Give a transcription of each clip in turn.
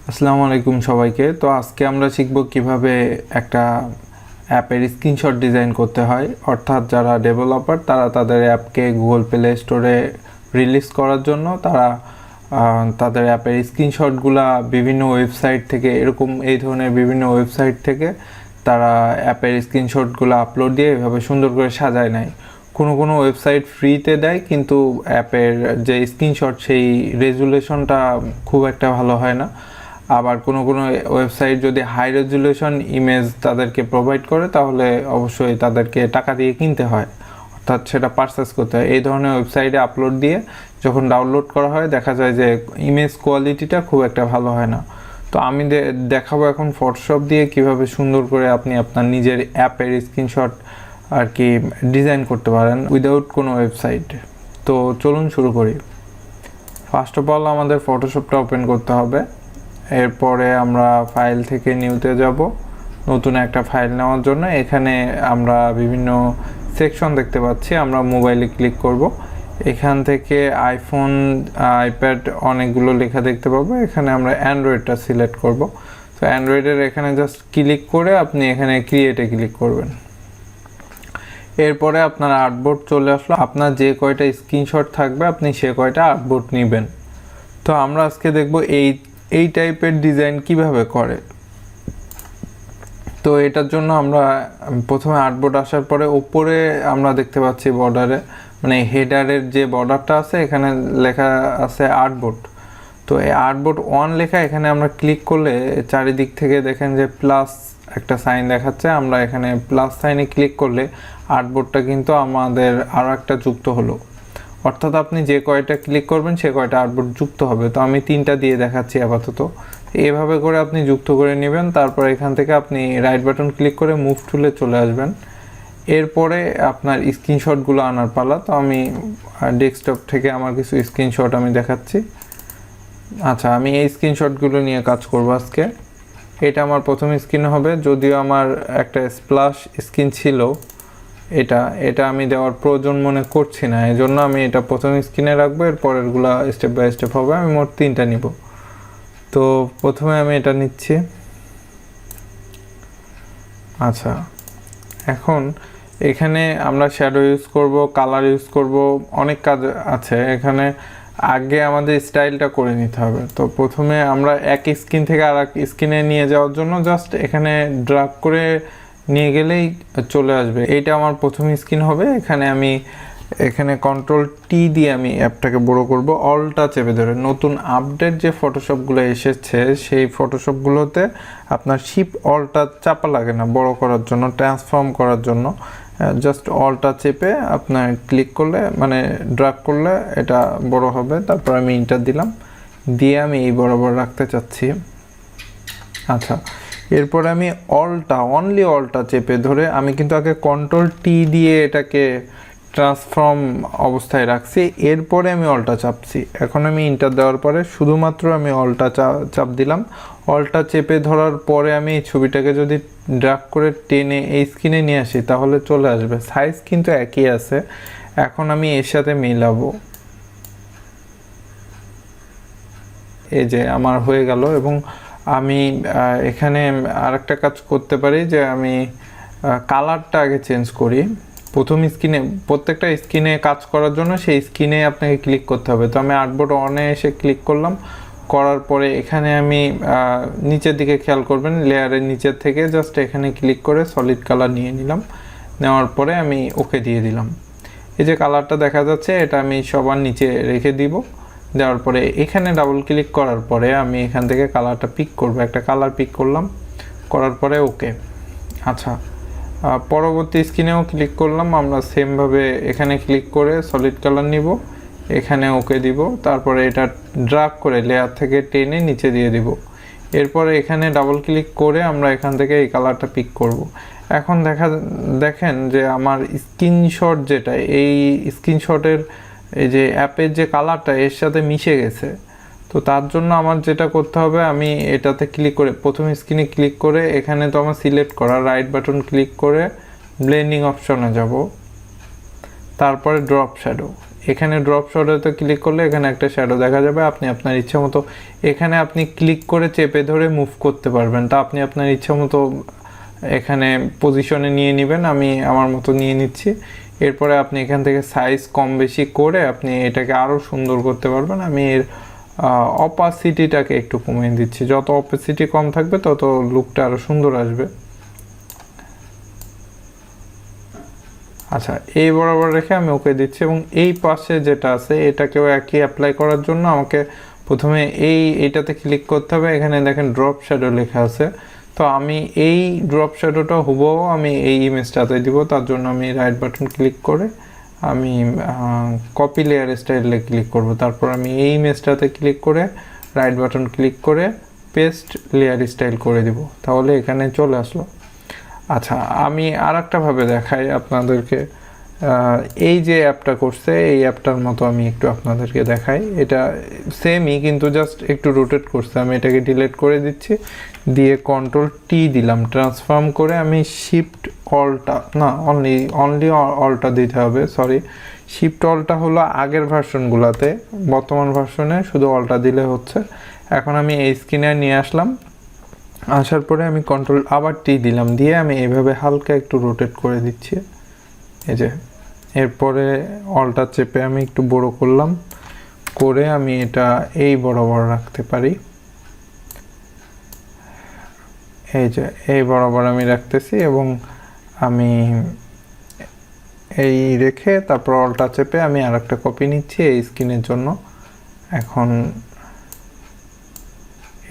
আসসালামু আলাইকুম সবাইকে। তো আজকে আমরা শিখব কিভাবে একটা অ্যাপের স্ক্রিনশট ডিজাইন করতে হয়। অর্থাৎ যারা ডেভেলপার তারা তাদের অ্যাপকে গুগল প্লে স্টোরে রিলিজ করার জন্য তারা তাদের অ্যাপের স্ক্রিনশটগুলা বিভিন্ন ওয়েবসাইট থেকে এই ধরনের বিভিন্ন ওয়েবসাইট থেকে তারা অ্যাপের স্ক্রিনশটগুলো আপলোড দিয়ে এভাবে সুন্দর করে সাজায় নেয়। কোনো ওয়েবসাইট ফ্রিতে দেয়, কিন্তু অ্যাপের যে স্ক্রিনশট সেই রেজুলেশনটা খুব একটা ভালো হয় না। আবার কোনো ওয়েবসাইট যদি হাই রেজুলেশন ইমেজ তাদেরকে প্রোভাইড করে তাহলে অবশ্যই তাদেরকে টাকা দিয়ে কিনতে হয়, অর্থাৎ সেটা পারচেস করতে হয়। এই ধরনের ওয়েবসাইটে আপলোড দিয়ে যখন ডাউনলোড করা হয় দেখা যায় যে ইমেজ কোয়ালিটিটা খুব একটা ভালো হয় না। তো আমি দেখাবো এখন ফটোশপ দিয়ে কিভাবে সুন্দর করে আপনি আপনার নিজের অ্যাপের স্ক্রিনশট আর কি ডিজাইন করতে পারেন উইদাউট কোনো ওয়েবসাইট। তো চলুন শুরু করি। ফার্স্ট অফ অল আমাদের ফটোশপটা ওপেন করতে হবে। এরপরে আমরা ফাইল থেকে নিউতে যাব নতুন একটা ফাইল নেওয়ার জন্য। এখানে আমরা বিভিন্ন সেকশন দেখতে পাচ্ছি, আমরা মোবাইলে ক্লিক করব। এখান থেকে আইফোন, আইপ্যাড অনেকগুলো লেখা দেখতে পাবো। এখানে আমরা অ্যান্ড্রয়েডটা সিলেক্ট করব। তো অ্যান্ড্রয়েডের এখানে জাস্ট ক্লিক করে আপনি এখানে ক্রিয়েটে ক্লিক করবেন। এরপরে আপনার আর্টবোর্ড চলে আসলো। আপনার যে কয়টা স্ক্রিনশট থাকবে আপনি সে কয়টা আর্টবোর্ড নেবেন। তো আমরা আজকে দেখব এই টাইপের ডিজাইন কিভাবে করে। তো এটার জন্য আমরা প্রথমে আর্টবোর্ড আসার পরে উপরে আমরা দেখতে পাচ্ছি বর্ডারে, মানে হেডারের যে বর্ডারটা আছে এখানে লেখা আছে আর্টবোর্ড। তো এই আর্টবোর্ড 1 লেখা এখানে আমরা ক্লিক করলে চারিদিক থেকে দেখেন যে প্লাস একটা সাইন দেখাচ্ছে। আমরা এখানে প্লাস সাইনে ক্লিক করলে আর্টবোর্ডটা কিন্তু আমাদের আরও একটা যুক্ত হলো। অর্থাৎ আপনি যে কয়টা ক্লিক করবেন সে কয়টা আর্টবোর্ড যুক্ত হবে। তো আমি 3টা দিয়ে দেখাচ্ছি আপাতত। এভাবে করে আপনি যুক্ত করে নেবেন। তারপর এখান থেকে আপনি রাইট বাটন ক্লিক করে মুভ টুলে চলে আসবেন। এরপরে আপনার স্ক্রিনশটগুলো আনার পালা। তো আমি ডেস্কটপ থেকে আমার কিছু স্ক্রিনশট আমি দেখাচ্ছি। আচ্ছা, আমি এই স্ক্রিনশটগুলো নিয়ে কাজ করব আজকে। এটা আমার প্রথম স্ক্রিন হবে, যদিও আমার একটা স্প্লাশ স্ক্রিন ছিল, এটা আমি দেওয়ার প্রয়োজন মনে করছি না, এজন্য আমি এটা প্রথম স্ক্রিনে রাখবো। এর পরেরগুলো স্টেপ বাই স্টেপ হবে। আমি মোট 3টা নিব। তো প্রথমে আমি এটা নিচ্ছি। আচ্ছা, এখন এখানে আমরা শ্যাডো ইউজ করব, কালার ইউজ করব, অনেক কাজ আছে এখানে। আগে আমাদের স্টাইলটা করে নিতে হবে। তো প্রথমে আমরা এক স্ক্রিন থেকে আর এক স্ক্রিনে নিয়ে যাওয়ার জন্য জাস্ট এখানে ড্র্যাগ করে নিয়ে গেলেই চলে আসবে। এইটা আমার প্রথম স্ক্রিন হবে। এখানে কন্ট্রোল টি দিয়ে আমি অ্যাপটাকে বড় করব, অলটা চেপে ধরে। নতুন আপডেট যে ফটোশপগুলো এসেছে সেই ফটোশপগুলোতে আপনার শিফট অলটা চাপা লাগে না বড় করার জন্য, ট্রান্সফর্ম করার জন্য। জাস্ট অলটা চেপে আপনার ক্লিক করলে, মানে ড্র্যাগ করলে এটা বড় হবে। তারপর আমি ইন্টার দিলাম, দিয়ে আমি এই বরাবর রাখতে চাচ্ছি। আচ্ছা, এরপরে আমি অনলি অলটা চেপে ধরে আমি কিন্তু আগে কন্ট্রোল টি দিয়ে এটাকে ট্রান্সফর্ম অবস্থায় রাখছি। এরপরে আমি অলটা চাপছি। এখন আমি ইন্টার দেওয়ার পরে শুধুমাত্র আমি অলটা চাপ দিলাম। অলটা চেপে ধরার পরে আমি এই ছবিটাকে যদি ড্র্যাগ করে টেনে এই স্ক্রিনে নিয়ে আসি তাহলে চলে আসবে। সাইজ কিন্তু একই আছে। এখন আমি এর সাথে মিলাবো। এই যে আমার হয়ে গেল। এবং আমি এখানে আরেকটা কাজ করতে পারি যে আমি কালারটা আগে চেঞ্জ করি। প্রথম স্ক্রিনে, প্রত্যেকটা স্ক্রিনে কাজ করার জন্য সেই স্ক্রিনে আপনাকে ক্লিক করতে হবে। তো আমি আর্টবোর্ড 1-এ এসে ক্লিক করলাম। করার পরে এখানে আমি নিচের দিকে খেয়াল করবেন, লেয়ারের নিচের থেকে জাস্ট এখানে ক্লিক করে সলিড কালার নিয়ে নিলাম। নেওয়ার পরে আমি ওকে দিয়ে দিলাম। এই যে কালারটা দেখা যাচ্ছে এটা আমি সবার নিচে রেখে দিব। দেওয়ার পরে এখানে ডাবল ক্লিক করার পরে আমি এখান থেকে কালারটা পিক করব। একটা কালার পিক করলাম, করার পরে ওকে। আচ্ছা, পরবর্তী স্ক্রিনেও ক্লিক করলাম। আমরা সেমভাবে এখানে ক্লিক করে সলিড কালার নিব, এখানে ওকে দিব। তারপরে এটা ড্র্যাগ করে লেয়ার থেকে টেনে নিচে দিয়ে দিব। এরপরে এখানে ডাবল ক্লিক করে আমরা এখান থেকে এই কালারটা পিক করব। এখন দেখেন যে আমার স্ক্রিনশট যেটা, এই স্ক্রিনশটের এই যে অ্যাপের যে কালারটা এর সাথে মিশে গেছে। তো তার জন্য আমার যেটা করতে হবে, আমি এটাতে ক্লিক করে প্রথম স্ক্রিনে ক্লিক করে এখানে তো আমার সিলেক্ট করা, রাইট বাটন ক্লিক করে ব্লেন্ডিং অপশনে যাব। তারপরে ড্রপ শ্যাডো, এখানে ড্রপ শ্যাডোতে ক্লিক করলে এখানে একটা শ্যাডো দেখা যাবে। আপনি আপনার ইচ্ছা মতো এখানে আপনি ক্লিক করে চেপে ধরে মুভ করতে পারবেন। তা আপনি আপনার ইচ্ছা মতো এখানে পজিশনে নিয়ে নেবেন, আমি আমার মতো নিয়ে নিচ্ছি। এরপরে আপনি এখান থেকে সাইজ কম বেশি করে আপনি এটাকে আরও সুন্দর করতে পারবেন। আমি এর অপাসিটিটাকে একটু কমিয়ে দিচ্ছি, যত অপাসিটি কম থাকবে তত লুকটা আরও সুন্দর আসবে। আচ্ছা, এই বরাবর রেখে আমি ওকে দিচ্ছি এবং এই পাশে যেটা আছে এটাকেও একই অ্যাপ্লাই করার জন্য আমাকে প্রথমে এইটাতে ক্লিক করতে হবে। এখানে দেখেন ড্রপ শ্যাডো লেখা আছে, তো আমি এই ড্রপ শ্যাডোটা হুবহু আমি এই ইমেজটাতে দিব। তার জন্য আমি রাইট বাটন ক্লিক করে আমি কপি লেয়ার স্টাইলে ক্লিক করব। তারপর আমি এই ইমেজটাতে ক্লিক করে রাইট বাটন ক্লিক করে পেস্ট লেয়ার স্টাইল করে দিব, তাহলে এখানে চলে আসলো। আচ্ছা, আমি আর একটাভাবে দেখাই আপনাদেরকে। এই যে অ্যাপটা করছে এই অ্যাপটার মতো আমি একটু আপনাদেরকে দেখাই। এটা সেমই কিন্তু জাস্ট একটু রোটেট করছে। আমি এটাকে ডিলিট করে দিচ্ছি, দিয়ে কন্ট্রোল টি দিলাম, ট্রান্সফর্ম করে আমি শিফট অলটা না অনলি অলটা দিতে হবে, সরি শিফট অলটা হলো আগের ভার্সনগুলোতে, বর্তমান ভার্সনে শুধু অলটা দিলে হচ্ছে। এখন আমি এই স্ক্রিনে নিয়ে আসলাম, আসার পরে আমি কন্ট্রোল আবার টি দিলাম, দিয়ে আমি এইভাবে হালকা একটু রোটেট করে দিচ্ছি। এই যে এরপরে অলটা চেপে আমি একটু বড় করলাম, করে আমি এটা এই বরাবর রাখতে পারি। এই যে এই বরাবর আমি রাখতেছি এবং আমি এই রেখে তারপর অলটা চেপে আমি আর একটা কপি নিচ্ছি এই স্ক্রিনের জন্য। এখন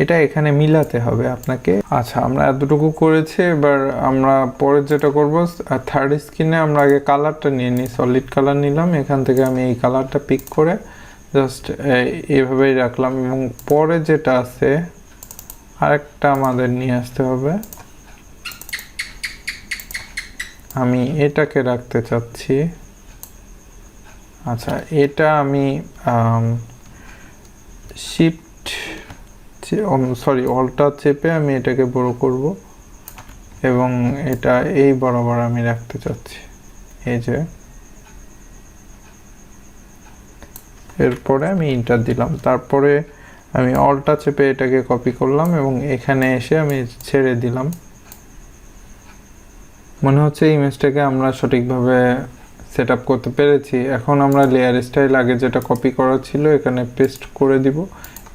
এটা এখানে মিলাতে হবে আপনাকে। আচ্ছা, আমরা এতটুকু করেছি, এবার আমরা পরে যেটা করব থার্ড স্ক্রিনে আমরা আগে কালারটা নিয়ে নিই, সলিড কালার নিলাম। এখান থেকে আমি এই কালারটা পিক করে জাস্ট এইভাবেই রাখলাম এবং পরে যেটা আছে আরেকটা আমাদের নিয়ে আসতে হবে। আমি এটাকে রাখতে চাচ্ছি। আচ্ছা, এটা আমি শিফট সরি অলটা চেপে আমি এটাকে বড় করব এবং এটা এই বরাবর আমি রাখতে চাচ্ছি। এই যে এরপরে আমি ইন্টার দিলাম, তারপরে আমি অলটা চেপে এটাকে কপি করলাম এবং এখানে এসে আমি ছেড়ে দিলাম। মনে হচ্ছে ইমেজটাকে আমরা সঠিকভাবে সেট আপ করতে পেরেছি। এখন আমরা লেয়ার স্টাইল আগে যেটা কপি করা ছিল এখানে পেস্ট করে দিব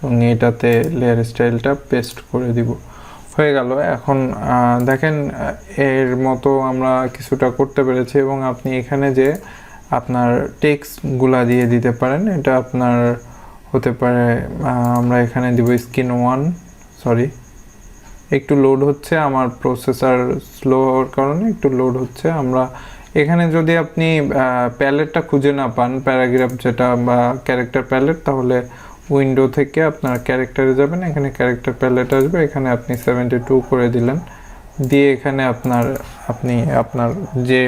এবং এটাতে লেয়ার স্টাইলটা পেস্ট করে দিব, হয়ে গেল। এখন দেখেন এর মতো আমরা কিছুটা করতে পেরেছি এবং আপনি এখানে যে আপনার টেক্সটগুলা দিয়ে দিতে পারেন। এটা আপনার হতে পারে আমরা এখানে দিব স্ক্রিন 1, সরি একটু লোড হচ্ছে, আমার প্রসেসর স্লো হওয়ার কারণে একটু লোড হচ্ছে। আমরা এখানে যদি আপনি প্যালেটটা খুঁজে না পান, প্যারাগ্রাফ যেটা বা ক্যারেক্টার প্যালেট, তাহলে উইন্ডো থেকে আপনার ক্যারেক্টারে যাবেন, এখানে ক্যারেক্টার প্যালেট আসবে, এখানে আপনি 72 করে দিলেন, দিয়ে এখানে আপনি আপনার যে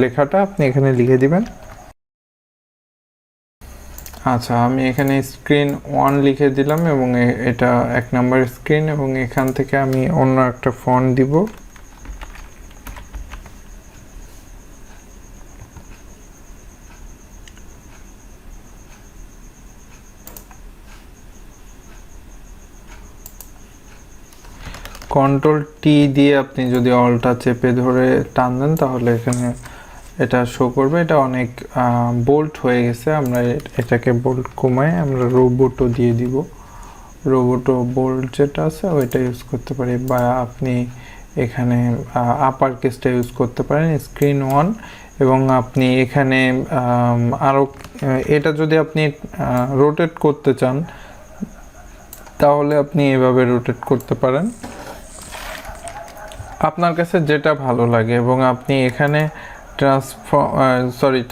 লেখাটা আপনি এখানে লিখে দিবেন। আচ্ছা, আমি এখানে স্ক্রিন 1 লিখে দিলাম এবং এটা 1 নাম্বার স্ক্রিন এবং এখান থেকে আমি অন্য একটা ফন্ট দিব। কন্ট্রোল টি দিয়ে আপনি যদি অলটা চেপে ধরে টান দেন তাহলে এখানে এটা শো করবে। এটা অনেক বোল্ড হয়ে গেছে, আমরা এটাকে বোল্ড কমায় আমরা রোবোটো দিয়ে দিব। রোবোটো বোল্ড যেটা আছে ওইটা ইউজ করতে পারি, বা আপনি এখানে আপার কেসটা ইউজ করতে পারেন স্ক্রিন 1 এবং আপনি এখানে আরও এটা যদি আপনি রোটেট করতে চান তাহলে আপনি এভাবে রোটেট করতে পারেন, আপনার কাছে যেটা ভালো লাগে। এবং আপনি এখানে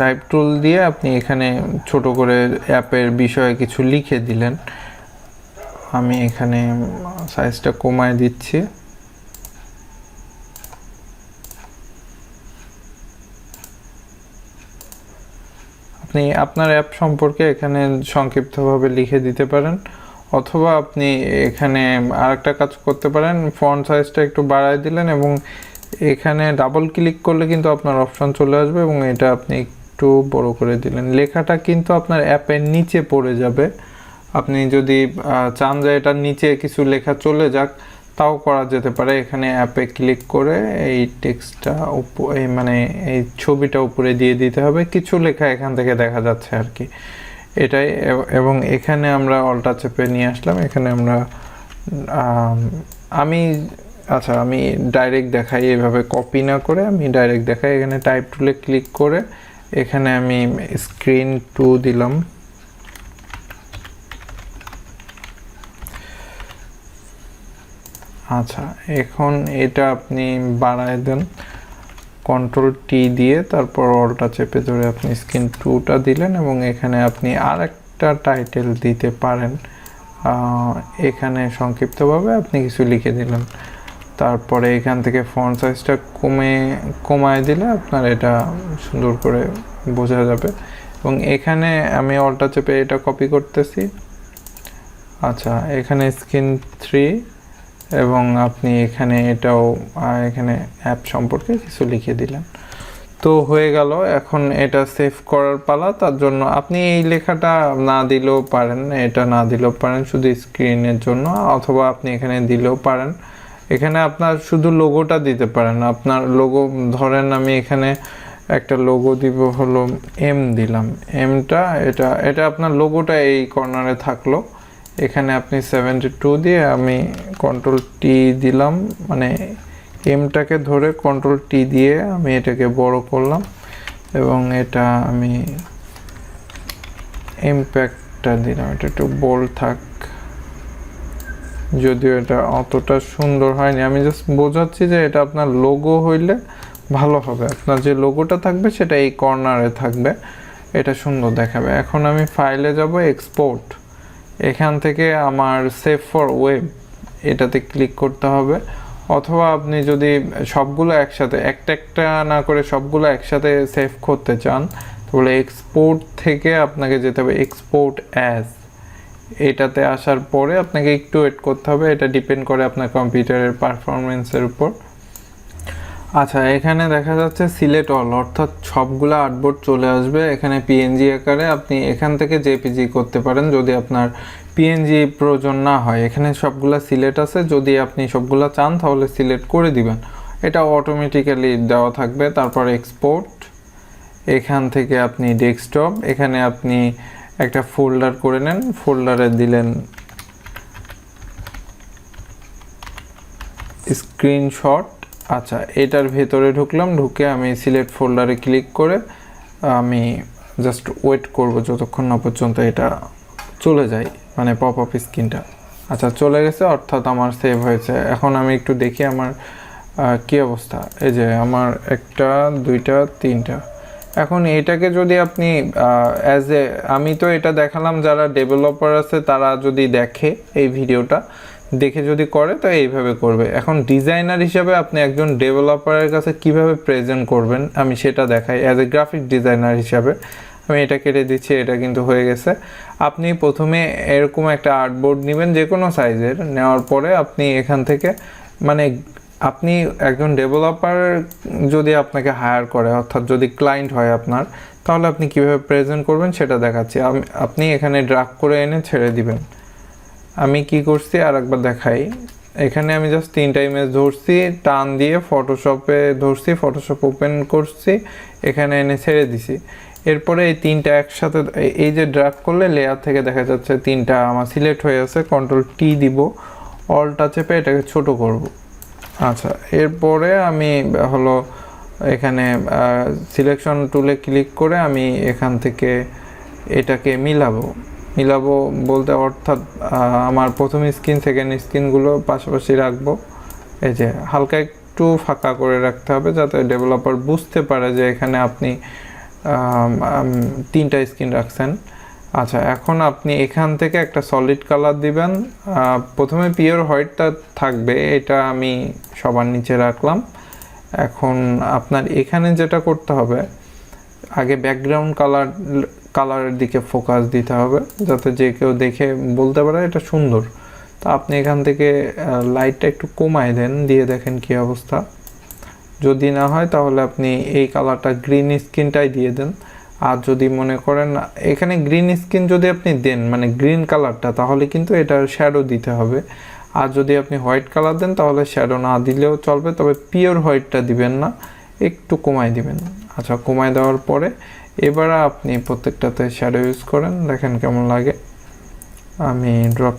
টাইপ টুল দিয়ে আপনি এখানে ছোট করে অ্যাপের বিষয়ে কিছু লিখে দিলেন। আমি এখানে সাইজটা কমায় দিচ্ছি। আপনি আপনার অ্যাপ সম্পর্কে এখানে সংক্ষিপ্তভাবে লিখে দিতে পারেন, অথবা আপনি এখানে আরেকটা কাজ করতে পারেন, ফন্ট সাইজটা একটু বাড়ায় দিলেন এবং এখানে ডাবল ক্লিক করলে কিন্তু আপনার অপশন চলে আসবে এবং এটা আপনি একটু বড় করে দিলেন। লেখাটা কিন্তু আপনার অ্যাপের নিচে পড়ে যাবে। আপনি যদি চান যে এটার নিচে কিছু লেখা চলে যাক, তাও করা যেতে পারে। এখানে অ্যাপে ক্লিক করে এই টেক্সটটা মানে এই ছবিটা উপরে দিয়ে দিতে হবে, কিছু লেখা এখান থেকে দেখা যাচ্ছে আর কি, এটাই। এবং এখানে আমরা অল্টা চেপে নিয়ে আসলাম। এখানে আমরা আমি ডাইরেক্ট দেখাই, এভাবে কপি না করে আমি ডাইরেক্ট দেখাই। এখানে টাইপ টুলে ক্লিক করে এখানে আমি স্ক্রিন 2 দিলাম। আচ্ছা, এখন এটা আপনি বাড়ায় দেন কন্ট্রোল টি দিয়ে, তারপর অল্টা চেপে ধরে আপনি স্ক্রিন 2টা দিলেন এবং এখানে আপনি আরেকটা টাইটেল দিতে পারেন। এখানে সংক্ষিপ্তভাবে আপনি কিছু লিখে দিলেন। তারপরে এখান থেকে ফন্ট সাইজটা কমায় দিলে আপনার এটা সুন্দর করে বোঝা যাবে। এবং এখানে আমি অল্টা চেপে এটা কপি করতেছি। আচ্ছা, এখানে স্ক্রিন 3 এবং আপনি এখানে এটাও এখানে অ্যাপ সম্পর্কে কিছু লিখে দিলেন। তো হয়ে গেল। এখন এটা সেভ করার পালা। তার জন্য আপনি এই লেখাটা না দিলেও পারেন, এটা না দিলেও পারেন শুধু স্ক্রিনের জন্য, অথবা আপনি এখানে দিলেও পারেন। এখানে আপনার শুধু লোগোটা দিতে পারেন। আপনার লোগো ধরেন আমি এখানে একটা লোগো দিব, হলো এম দিলাম। এমটা এটা আপনার লোগোটা এই কর্নারে থাকলো। এখানে আপনি 72 দিয়ে আমি কন্ট্রোল টি দিলাম, মানে এমটাকে ধরে কন্ট্রোল টি দিয়ে আমি এটাকে বড় করলাম এবং এটা আমি ইম্প্যাক্টটা দিলাম, এটা একটু বোল্ড থাক, যদিও এটা অতটা সুন্দর হয়নি। আমি জাস্ট বোঝাচ্ছি যে এটা আপনার লোগো হইলে ভালো হবে। আপনার যে লোগোটা থাকবে সেটা এই কর্নারে থাকবে, এটা সুন্দর দেখাবে। এখন আমি ফাইলে যাব, এক্সপোর্ট, এখান থেকে আমার সেভ ফর ওয়েব এটাতে ক্লিক করতে হবে। অথবা আপনি যদি সবগুলো একসাথে একটা না করে সবগুলো একসাথে সেভ করতে চান, তাহলে এক্সপোর্ট থেকে আপনাকে যেতে হবে এক্সপোর্ট অ্যাজ, এটাতে আসার পরে আপনাকে একটু ওয়েট করতে হবে। এটা ডিপেন্ড করে আপনার কম্পিউটারের পারফরমেন্সের উপর। আচ্ছা, এখানে দেখা যাচ্ছে সিলেক্ট অল, অর্থাৎ সবগুলো আর্টবোর্ড চলে আসবে এখানে পিএনজি আকারে। আপনি এখান থেকে জেপিজি করতে পারেন যদি আপনার পিএনজি প্রয়োজন না হয়। এখানে সবগুলা সিলেক্ট আছে, যদি আপনি সবগুলা চান তাহলে সিলেক্ট করে দিবেন, এটা অটোমেটিক্যালি দেওয়া থাকবে। তারপর এক্সপোর্ট, এখান থেকে আপনি ডেস্কটপ, এখানে আপনি একটা ফোল্ডার করে নেন, ফোল্ডারে দিলেন স্ক্রিনশট। আচ্ছা, এটার ভেতরে ঢুকলাম, ঢুকে আমি সিলেক্ট ফোল্ডারে ক্লিক করে আমি জাস্ট ওয়েট করব যতক্ষণ না পর্যন্ত এটা চলে যায়, মানে পপ আপ স্ক্রিনটা। আচ্ছা, চলে গেছে, অর্থাৎ আমার সেভ হয়েছে। এখন আমি একটু দেখি আমার কী অবস্থা। এই যে আমার 1 2 3টা। এখন এটাকে যদি আপনি আমি তো এটা দেখালাম, যারা ডেভেলপার আছে তারা যদি দেখে এই ভিডিওটা দেখে যদি করে তো এইভাবে করবে। এখন ডিজাইনার হিসাবে আপনি একজন ডেভেলপারের কাছে কিভাবে প্রেজেন্ট করবেন আমি সেটা দেখাই। অ্যাজ এ গ্রাফিক ডিজাইনার হিসাবে আমি এটা কেটে দিচ্ছি, এটা কিন্তু হয়ে গেছে। আপনি প্রথমে এরকম একটা আর্টবোর্ড নেবেন যে কোনো সাইজের, নেওয়ার পরে আপনি এখান থেকে, মানে আপনি একজন ডেভেলপার যদি আপনাকে হায়ার করে, অর্থাৎ যদি ক্লায়েন্ট হয় আপনার, তাহলে আপনি কিভাবে প্রেজেন্ট করবেন সেটা দেখাচ্ছি। আপনি এখানে ড্রাগ করে এনে ছেড়ে দিবেন। আমি কি করছি আর একবার দেখাই। এখানে আমি জাস্ট 3টা ইমেজ ধরছি, টান দিয়ে ফটোশপে ধরছি, ফটোশপ ওপেন করছি, এখানে এনে ছেড়ে দিছি। এরপরে এই 3টা একসাথে এই যে ড্রাগ করলে লেয়ার থেকে দেখা যাচ্ছে 3টা আমার সিলেক্ট হয়ে আছে। কন্ট্রোল টি দিব, অল্টা চেপে এটাকে ছোট করব। আচ্ছা, এরপরে আমি হলো এখানে সিলেকশন টুলে ক্লিক করে আমি এখান থেকে এটাকে মিলাবো বলতে, অর্থাৎ আমার প্রথম স্ক্রিন সেকেন্ড স্ক্রিনগুলো পাশাপাশি রাখবো। এই যে হালকা একটু ফাঁকা করে রাখতে হবে যাতে ডেভেলপার বুঝতে পারে যে এখানে আপনি 3টা স্ক্রিন রাখছেন। আচ্ছা, এখন আপনি এখান থেকে একটা সলিড কালার দিবেন। প্রথমে পিওর হোয়াইটটা থাকবে, এটা আমি সবার নিচে রাখলাম। এখন আপনার এখানে যেটা করতে হবে, আগে ব্যাকগ্রাউন্ড কালারের দিকে ফোকাস দিতে হবে যাতে যে কেউ দেখে বলতে পারে এটা সুন্দর। তো আপনি এখান থেকে লাইটটা একটু কমায় দেন, দিয়ে দেখেন কি অবস্থা। যদি না হয় তাহলে আপনি এই কালারটা গ্রিন স্ক্রিনটাই দিয়ে দেন। আর যদি মনে করেন এখানে গ্রিন স্ক্রিন যদি আপনি দেন মানে গ্রিন কালারটা, তাহলে কিন্তু এটার শ্যাডো দিতে হবে। আর যদি আপনি হোয়াইট কালার দেন তাহলে শ্যাডো না দিলেও চলবে, তবে পিওর হোয়াইটটা দিবেন না, একটু কমায় দিবেন। আচ্ছা, কমায় দেওয়ার পরে এবার আপনি প্রত্যেকটাতে শ্যাডো ইউজ করেন, দেখেন কেমন লাগে। আমি ড্রপ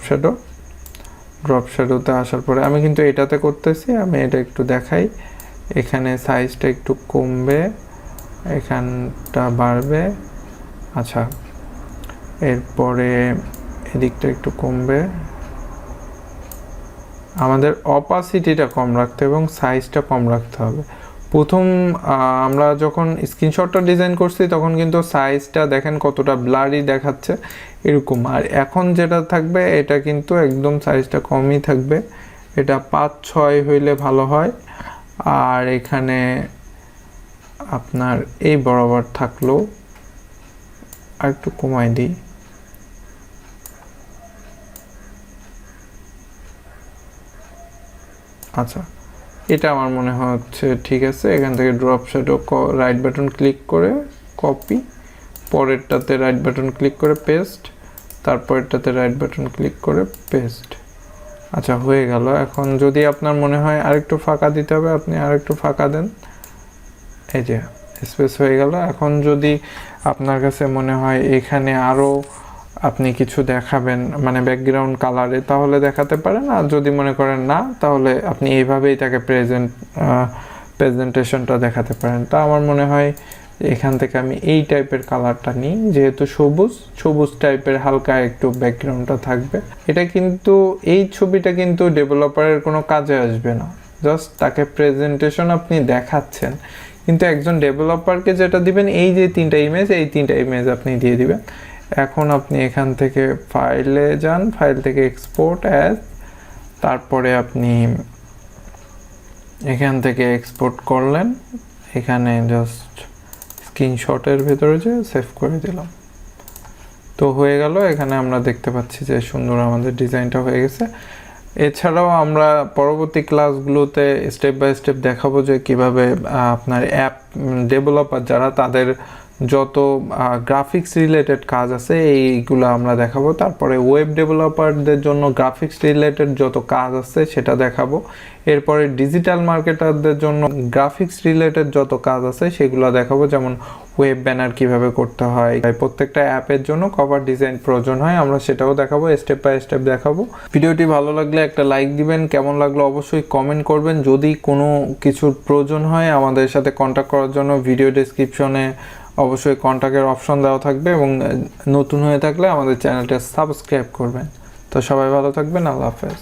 শ্যাডোতে আসার পরে আমি কিন্তু এটাতে করতেছি, আমি এটা একটু দেখাই। এখানে সাইজটা একটু কমবে, এখানটা বাড়বে। আচ্ছা, এরপরে এদিকটা একটু কমবে। আমাদের অপাসিটিটা কম রাখতে এবং সাইজটা কম রাখতে হবে। প্রথম আমরা যখন স্ক্রিনশটটা ডিজাইন করছি তখন কিন্তু সাইজটা দেখেন কতটা ব্লারি দেখাচ্ছে এরকম, আর এখন যেটা থাকবে এটা কিন্তু একদম সাইজটা কমই থাকবে, এটা 5-6 হইলে ভালো হয়। আর এখানে আপনার এই বরাবর থাকলো, আর একটু কমাই দিই। আচ্ছা, এটা আমার মনে হচ্ছে ঠিক আছে। এখান থেকে drop shadow right button click করে কপি, পরেরটাতে রাইট বাটন ক্লিক করে পেস্ট, তারপরেরটাতে রাইট বাটন ক্লিক করে পেস্ট। আচ্ছা, হয়ে গেল। এখন যদি আপনার মনে হয় আরেকটু ফাঁকা দিতে হবে, আপনি আরেকটু ফাঁকা দেন, এই যে স্পেস হয়ে গেল। এখন যদি আপনার কাছে মনে হয় এখানে আরও আপনি কিছু দেখাবেন মানে ব্যাকগ্রাউন্ড কালারে, তাহলে দেখাতে পারেন। আর যদি মনে করেন না, তাহলে আপনি এইভাবেই তাকে প্রেজেন্টেশনটা দেখাতে পারেন। তা আমার মনে হয় এখান থেকে আমি এই টাইপের কালারটা নিই, যেহেতু সবুজ টাইপের হালকা একটু ব্যাকগ্রাউন্ডটা থাকবে। এটা কিন্তু এই ছবিটা কিন্তু ডেভেলপারের কোনো কাজে আসবে না, জাস্ট তাকে প্রেজেন্টেশন আপনি দেখাচ্ছেন। কিন্তু একজন ডেভেলপারকে যেটা দিবেন, এই যে এই তিনটা ইমেজ আপনি দিয়ে দিবেন। এখন আপনি এখান থেকে ফাইলে যান, ফাইল থেকে এক্সপোর্ট অ্যাজ, তারপরে আপনি এখান থেকে এক্সপোর্ট করলেন, এখানে জাস্ট স্ক্রিনশটের ভেতরে যে সেভ করে দিলাম, তো হয়ে গেল। এখানে আমরা দেখতে পাচ্ছি যে সুন্দর আমাদের ডিজাইনটা হয়ে গেছে। এছাড়াও আমরা পরবর্তী ক্লাসগুলোতে স্টেপ বাই স্টেপ দেখাবো যে কিভাবে আপনার অ্যাপ ডেভেলপার যারা তাদের যত গ্রাফিক্স রিলেটেড কাজ আছে এইগুলো আমরা দেখাবো। তারপরে ওয়েব ডেভেলপারদের জন্য গ্রাফিক্স রিলেটেড যত কাজ আছে সেটা দেখাবো। এরপরে ডিজিটাল মার্কেটারদের জন্য গ্রাফিক্স রিলেটেড যত কাজ আছে সেগুলো দেখাবো, যেমন ওয়েব ব্যানার কিভাবে করতে হয়, প্রত্যেকটা অ্যাপের জন্য কভার ডিজাইন প্রয়োজন হয়, আমরা সেটাও দেখাবো, স্টেপ বাই স্টেপ দেখাবো। ভিডিওটি ভালো লাগলে একটা লাইক দিবেন, কেমন লাগলো অবশ্যই কমেন্ট করবেন। যদি কোনো কিছুর প্রয়োজন হয় আমাদের সাথে কন্ট্যাক্ট করার জন্য ভিডিও ডেসক্রিপশনে অবশ্যই কন্ট্যাক্টের অপশন দেওয়া থাকবে, এবং নতুন হয়ে থাকলে আমাদের চ্যানেলটা সাবস্ক্রাইব করবেন। তো সবাই ভালো থাকবেন, আল্লাহ হাফেজ।